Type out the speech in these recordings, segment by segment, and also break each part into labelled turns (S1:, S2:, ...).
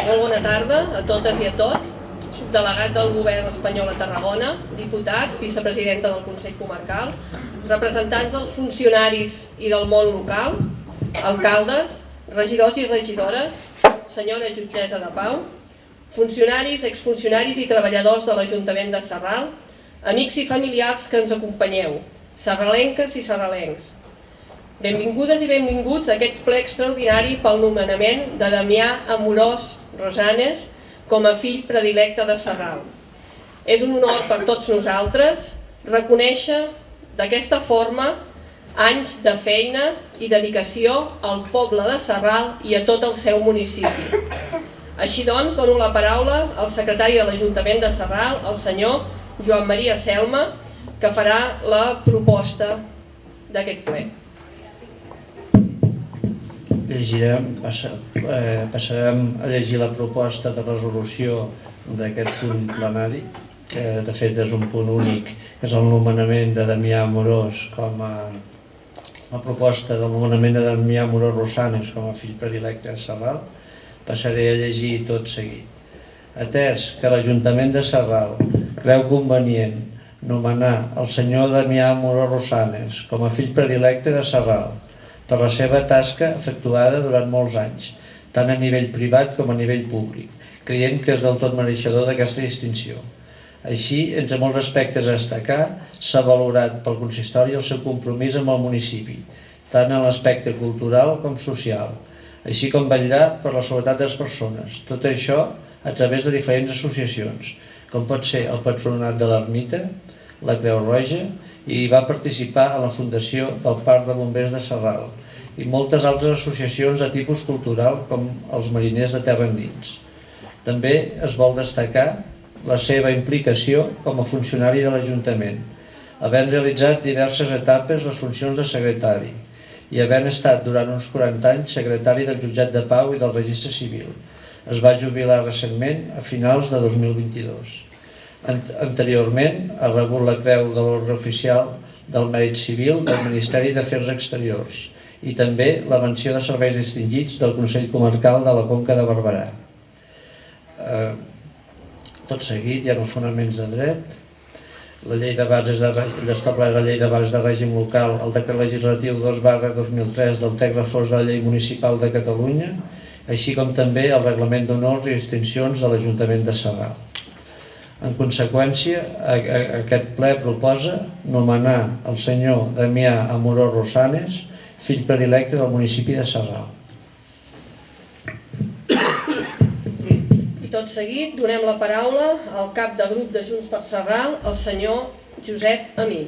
S1: Molt bona tarda a totes i a tots. Subdelegat del Govern espanyol a Tarragona, diputat, vicepresidenta del Consell Comarcal, representants dels funcionaris i del món local, alcaldes, regidors i regidores, senyora jutgessa de pau, funcionaris, exfuncionaris i treballadors de l'Ajuntament de Sarral, amics i familiars que ens acompanyeu, sarralenques i sarralencs. Benvingudes i benvinguts a aquest ple extraordinari pel nomenament de Damià Amorós Rosanes com a fill predilecte de Sarral. És un honor per tots nosaltres reconèixer d'aquesta forma anys de feina i dedicació al poble de Sarral i a tot el seu municipi. Així doncs, dono la paraula al secretari de l'Ajuntament de Sarral, el senyor Joan Maria Selma, que farà la proposta d'aquest ple.
S2: Passarem a llegir la proposta de resolució d'aquest punt plenari, que de fet és un punt únic, que és el nomenament de Damià Amorós com a la proposta del nomenament de Damià Amorós Rosanes com a fill predilecte de Sarral. Passaré a llegir tot seguit. Atès que l'Ajuntament de Sarral creu convenient nomenar el senyor Damià Amorós Rosanes com a fill predilecte de Sarral per la seva tasca efectuada durant molts anys, tant a nivell privat com a nivell públic, creient que és del tot mereixedor d'aquesta distinció. Així, entre molts aspectes a destacar, s'ha valorat pel consistori el seu compromís amb el municipi, tant en l'aspecte cultural com social, així com vetllar per la seguretat de les persones. Tot això a través de diferents associacions, com pot ser el Patronat de l'Ermita, la Creu Roja, i va participar a la fundació del Parc de Bombers de Sarral i moltes altres associacions de tipus cultural com els Mariners de Terra Endins. També es vol destacar la seva implicació com a funcionari de l'Ajuntament, havent realitzat diverses etapes les funcions de secretari i havent estat durant uns 40 anys secretari del Jutjat de Pau i del Registre Civil. Es va jubilar recentment a finals de 2022. Anteriorment ha rebut la Creu de l'Ordre Oficial del Mèrit Civil del Ministeri d'Afers Exteriors i també la menció de serveis distingits del Consell Comarcal de la Conca de Barberà. Tot seguit hi ha els fonaments de dret, la llei de bases estableix la llei de bases de règim local, el decret legislatiu 2/2003 del text refós de la llei municipal de Catalunya, així com també el reglament d'honors i distincions de l'Ajuntament de Sarral. En conseqüència, aquest ple proposa nomenar el senyor Damià Amorós Rosanes, fill predilecte del municipi de Sarral.
S1: I tot seguit donem la paraula al cap de grup de Junts per Sarral, el senyor Josep Amí.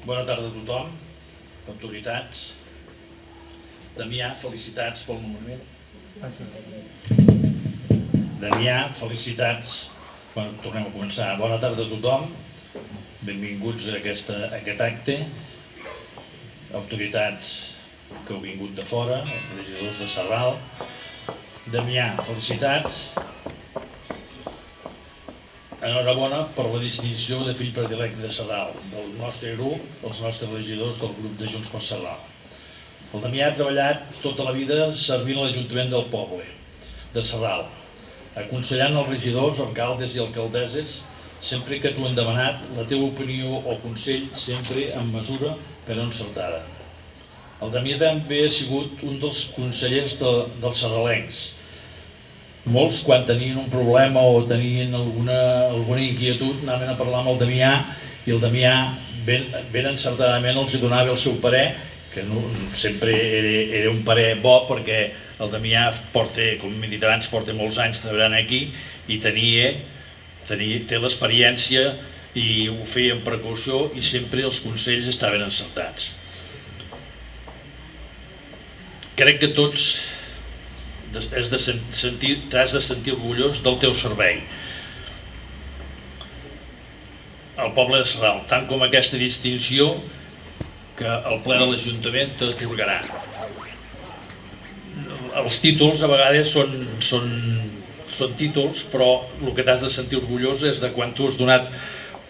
S3: Bona tarda a tothom, autoritats. Damià, felicitats pel nomenament. Damià, felicitats. Tornem a començar. Bona tarda a tothom, benvinguts a aquest acte. Autoritats que heu vingut de fora, regidors de Sarral. Damià, felicitats. Enhorabona per la distinció de fill predilecte de Sarral, del nostre grup, dels nostres regidors del grup de Junts per Sarral. El Damià ha treballat tota la vida servint l'Ajuntament del poble, de Sarral, aconsellant els regidors, alcaldes i alcaldesses, sempre que t'ho han demanat, la teva opinió o consell sempre en mesura però encertada. El Damià també ha sigut un dels consellers dels sarralencs. Molts, quan tenien un problema o tenien alguna inquietud, anaven a parlar amb el Damià i el Damià ben encertadament els donava el seu parer, que sempre era un parer bo perquè el Damià com m'he dit abans, porta molts anys treballant aquí i té l'experiència i ho feia amb precaució i sempre els consells estaven encertats. Crec que tots t'has de sentir orgullós del teu servei al poble de Sarral, tant com aquesta distinció que el ple de l'Ajuntament t'atorgarà. els títols a vegades són títols, però el que t'has de sentir orgullós és de quan tu has donat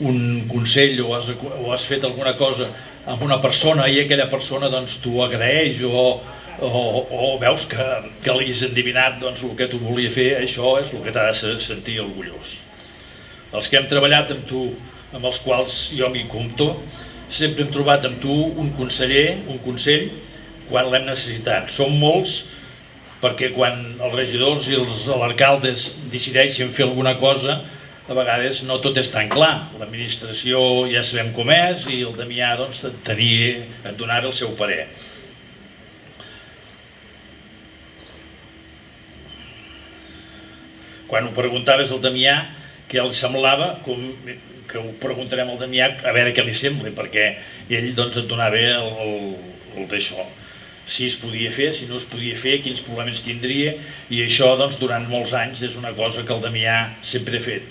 S3: un consell o has fet alguna cosa amb una persona i aquella persona doncs t'ho agraeix o veus que li has endivinat doncs, el que tu volia fer. Això és el que t'ha de sentir orgullós. Els que hem treballat amb tu, amb els quals jo m'hi compto, sempre hem trobat amb tu un consell quan l'hem necessitat. Som molts perquè quan els regidors i els alcaldes decideixen fer alguna cosa, a vegades no tot és tan clar. L'administració ja sabem com és i el Damià doncs, et donava el seu parer. Quan ho preguntaves al Damià què li semblava, que ho preguntarem al Damià a veure què li sembla, perquè ell doncs, et donava el d'això. Si es podia fer, si no es podia fer, quins problemes tindria, i això doncs, durant molts anys és una cosa que el Damià sempre ha fet.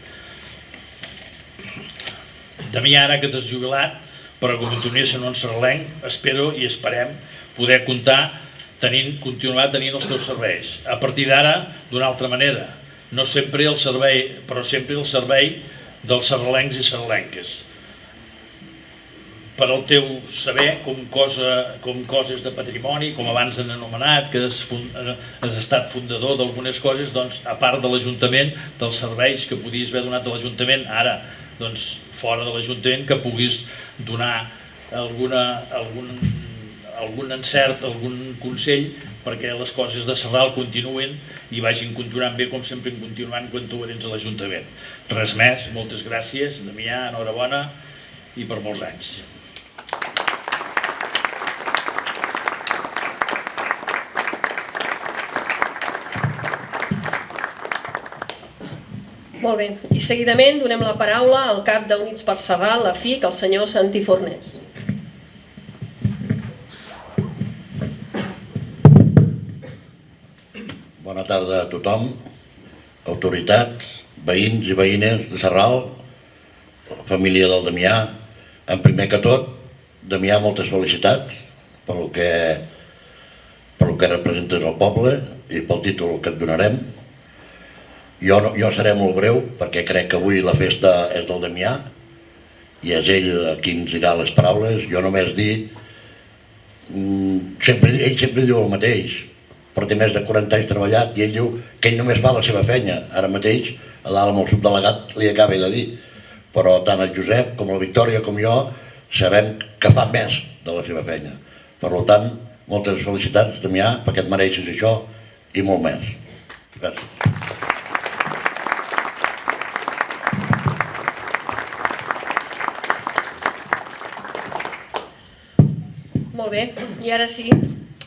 S3: Damià, ara que t'has jubilat, però que continuïs sent un sardalenc, espero i esperem poder continuar tenint els teus serveis. A partir d'ara, d'una altra manera, no sempre el servei, però sempre el servei dels sardalencs i sardalenques. Per al teu saber, com coses de patrimoni, com abans han anomenat, que has estat fundador d'algunes coses, doncs, a part de l'Ajuntament, dels serveis que podies haver donat a l'Ajuntament, ara, doncs, fora de l'Ajuntament, que puguis donar algun encert, algun consell, perquè les coses de Sarral continuïn i vagin continuant bé com sempre en continuant quan tu eres a l'Ajuntament. Res més, moltes gràcies, Damià, enhorabona i per molts anys.
S1: Molt bé, i seguidament donem la paraula al cap d'Units per Sarral, la FIC, el senyor Santi Fornés.
S4: Bona tarda a tothom, autoritats, veïns i veïnes de Sarral, família del Damià. En primer que tot, Damià, moltes felicitats pel que representes al poble i pel títol que et donarem. Jo seré molt breu perquè crec que avui la festa és del Damià i és ell qui ens dirà les paraules. Jo només dir, ell sempre diu el mateix, però té més de 40 anys treballat i ell diu que ell només fa la seva feina. Ara mateix, a dalt amb el subdelegat li acaba de dir, però tant el Josep com la Victòria com jo sabem que fa més de la seva feina. Per tant, moltes felicitats, Damià, perquè et mereixes això i molt més. Gràcies.
S1: Molt bé, i ara sí,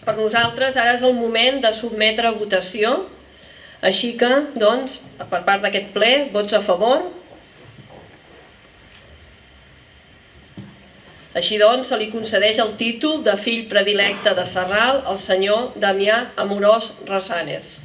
S1: per nosaltres ara és el moment de sotmetre a votació, així que, doncs, per part d'aquest ple, vots a favor. Així doncs, se li concedeix el títol de fill predilecte de Sarral al senyor Damià Amorós Rasanes.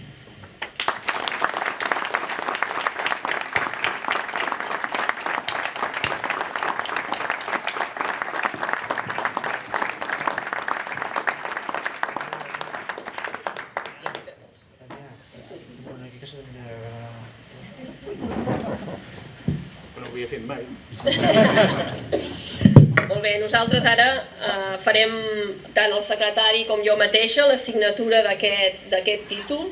S1: Molt bé, nosaltres ara farem tant el secretari com jo mateixa la signatura d'aquest títol.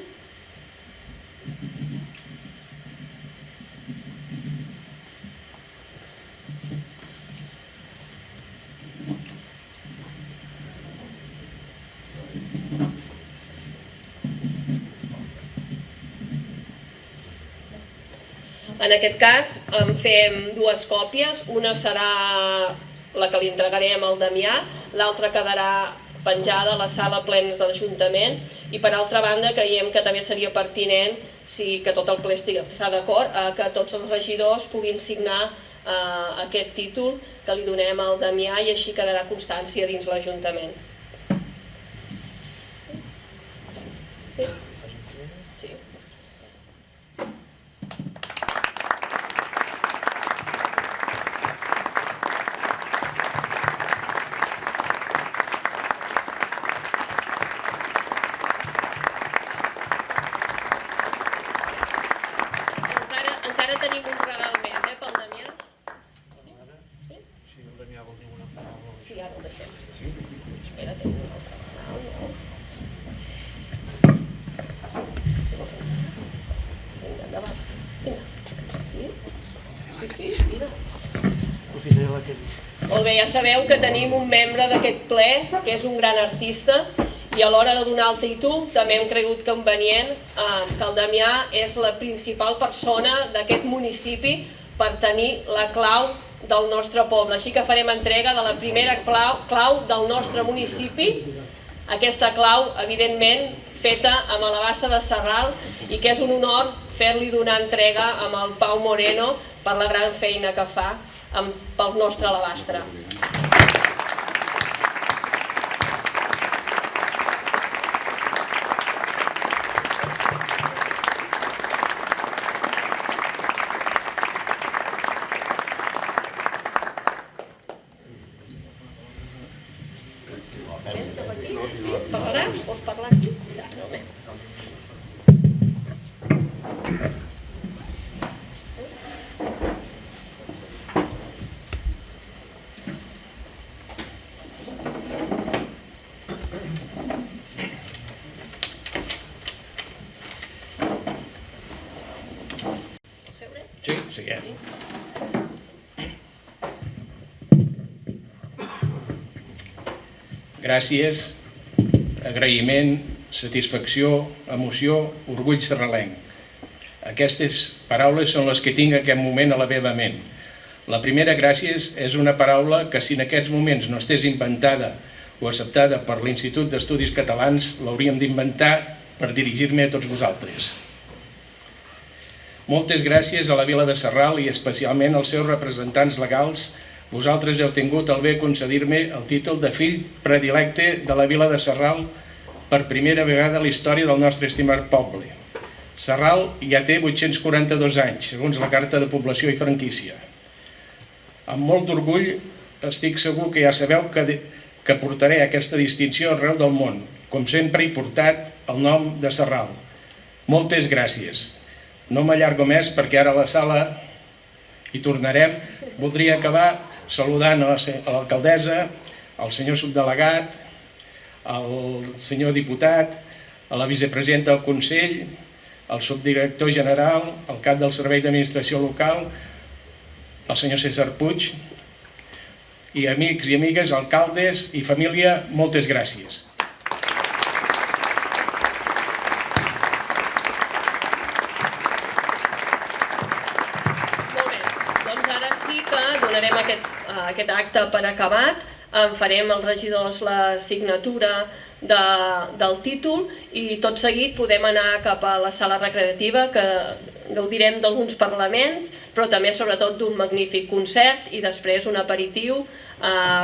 S1: En aquest cas en fem dues còpies, una serà la que li entregarem al Damià, l'altra quedarà penjada a la sala plens de l'Ajuntament i per altra banda creiem que també seria pertinent, que tot el ple està d'acord, que tots els regidors puguin signar aquest títol que li donem al Damià i així quedarà constància dins l'Ajuntament. Sí? Sí. Molt bé, ja sabeu que tenim un membre d'aquest ple que és un gran artista i a l'hora de donar el títol també hem cregut convenient que el Damià és la principal persona d'aquest municipi per tenir la clau del nostre poble. Així que farem entrega de la primera clau del nostre municipi, aquesta clau, evidentment, feta amb alabastre de Sarral i que és un honor fer-li donar entrega amb el Pau Moreno per la gran feina que fa pel nostre alabastre. Parlarà? Vols parlar aquí?
S3: Sí, siguem.
S5: Gràcies, agraïment, satisfacció, emoció, orgull sarralenc. Aquestes paraules són les que tinc en aquest moment a la meva ment. La primera gràcies és una paraula que si en aquests moments no estés inventada o acceptada per l'Institut d'Estudis Catalans, l'hauríem d'inventar per dirigir-me a tots vosaltres. Moltes gràcies a la Vila de Sarral i especialment als seus representants legals. Vosaltres heu tingut el bé de concedir-me el títol de fill predilecte de la Vila de Sarral per primera vegada a la història del nostre estimat poble. Sarral ja té 842 anys, segons la Carta de Població i Franquícia. Amb molt d'orgull estic segur que ja sabeu que portaré aquesta distinció arreu del món. Com sempre he portat el nom de Sarral. Moltes gràcies. No m'allargo més perquè ara a la sala hi tornarem. Voldria acabar saludant a l'alcaldessa, al senyor subdelegat, al senyor diputat, a la vicepresidenta del Consell, al subdirector general, al cap del Servei d'Administració Local, al senyor César Puig, i amics i amigues, alcaldes i família, moltes gràcies.
S1: Donarem aquest acte per acabat, en farem els regidors la signatura del títol i tot seguit podem anar cap a la sala recreativa que gaudirem d'alguns parlaments, però també sobretot d'un magnífic concert i després un aperitiu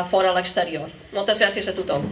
S1: fora a l'exterior. Moltes gràcies a tothom.